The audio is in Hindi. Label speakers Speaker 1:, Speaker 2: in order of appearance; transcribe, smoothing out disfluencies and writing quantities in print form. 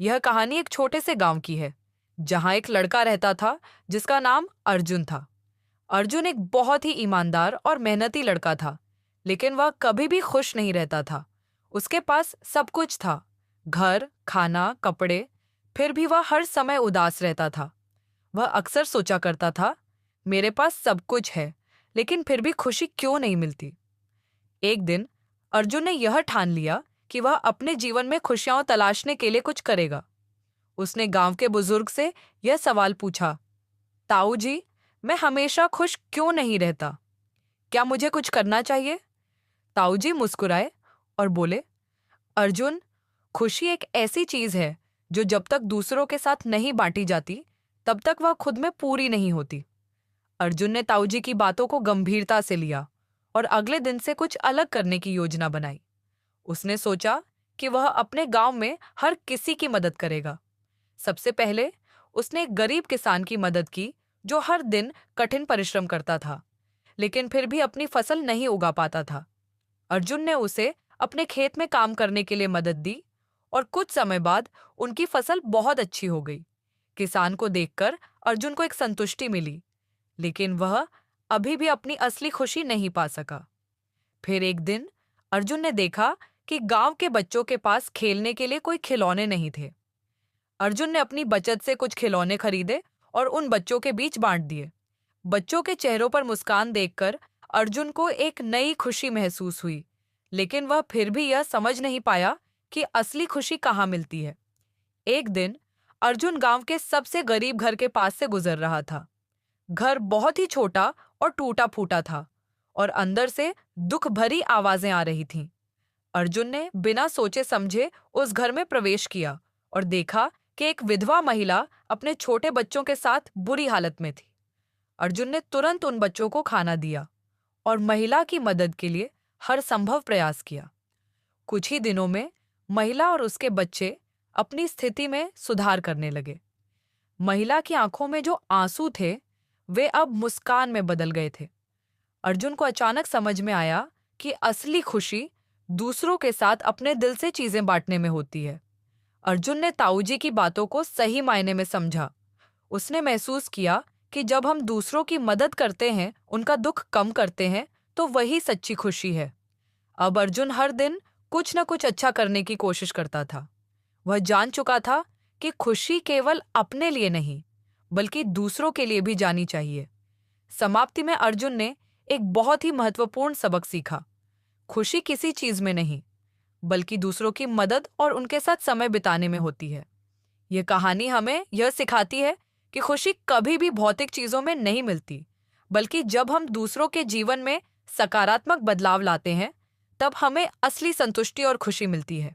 Speaker 1: यह कहानी एक छोटे से गांव की है, जहां एक लड़का रहता था जिसका नाम अर्जुन था। अर्जुन एक बहुत ही ईमानदार और मेहनती लड़का था, लेकिन वह कभी भी खुश नहीं रहता था। उसके पास सब कुछ था, घर, खाना, कपड़े, फिर भी वह हर समय उदास रहता था। वह अक्सर सोचा करता था, मेरे पास सब कुछ है, लेकिन फिर भी खुशी क्यों नहीं मिलती। एक दिन अर्जुन ने यह ठान लिया कि वह अपने जीवन में खुशियां तलाशने के लिए कुछ करेगा। उसने गांव के बुजुर्ग से यह सवाल पूछा, ताऊ जी, मैं हमेशा खुश क्यों नहीं रहता? क्या मुझे कुछ करना चाहिए? ताऊ जी मुस्कुराए और बोले, अर्जुन, खुशी एक ऐसी चीज है जो जब तक दूसरों के साथ नहीं बांटी जाती, तब तक वह खुद में पूरी नहीं होती। अर्जुन ने ताऊ जी की बातों को गंभीरता से लिया और अगले दिन से कुछ अलग करने की योजना बनाई। उसने सोचा कि वह अपने गांव में हर किसी की मदद करेगा। सबसे पहले उसने एक गरीब किसान की मदद की जो हर दिन कठिन परिश्रम करता था, लेकिन फिर भी अपनी फसल नहीं उगा पाता था। अर्जुन ने उसे अपने खेत में काम करने के लिए मदद दी और कुछ समय बाद उनकी फसल बहुत अच्छी हो गई। किसान को देखकर अर्जुन को एक संतुष्टि मिली, लेकिन वह अभी भी अपनी असली खुशी नहीं पा सका। फिर एक दिन अर्जुन ने देखा कि गांव के बच्चों के पास खेलने के लिए कोई खिलौने नहीं थे। अर्जुन ने अपनी बचत से कुछ खिलौने खरीदे और उन बच्चों के बीच बांट दिए। बच्चों के चेहरों पर मुस्कान देखकर अर्जुन को एक नई खुशी महसूस हुई, लेकिन वह फिर भी यह समझ नहीं पाया कि असली खुशी कहाँ मिलती है। एक दिन अर्जुन गांव के सबसे गरीब घर के पास से गुजर रहा था। घर बहुत ही छोटा और टूटा फूटा था और अंदर से दुख भरी आवाजें आ रही थीं। अर्जुन ने बिना सोचे समझे उस घर में प्रवेश किया और देखा कि एक विधवा महिला अपने छोटे बच्चों के साथ बुरी हालत में थी। अर्जुन ने तुरंत उन बच्चों को खाना दिया और महिला की मदद के लिए हर संभव प्रयास किया। कुछ ही दिनों में महिला और उसके बच्चे अपनी स्थिति में सुधार करने लगे। महिला की आंखों में जो आंसू थे, वे अब मुस्कान में बदल गए थे। अर्जुन को अचानक समझ में आया कि असली खुशी दूसरों के साथ अपने दिल से चीजें बांटने में होती है। अर्जुन ने ताऊजी की बातों को सही मायने में समझा। उसने महसूस किया कि जब हम दूसरों की मदद करते हैं, उनका दुख कम करते हैं, तो वही सच्ची खुशी है। अब अर्जुन हर दिन कुछ न कुछ अच्छा करने की कोशिश करता था। वह जान चुका था कि खुशी केवल अपने लिए नहीं, बल्कि दूसरों के लिए भी जानी चाहिए। समाप्ति में अर्जुन ने एक बहुत ही महत्वपूर्ण सबक सीखा। खुशी किसी चीज में नहीं, बल्कि दूसरों की मदद और उनके साथ समय बिताने में होती है। यह कहानी हमें यह सिखाती है कि खुशी कभी भी भौतिक चीजों में नहीं मिलती, बल्कि जब हम दूसरों के जीवन में सकारात्मक बदलाव लाते हैं, तब हमें असली संतुष्टि और खुशी मिलती है।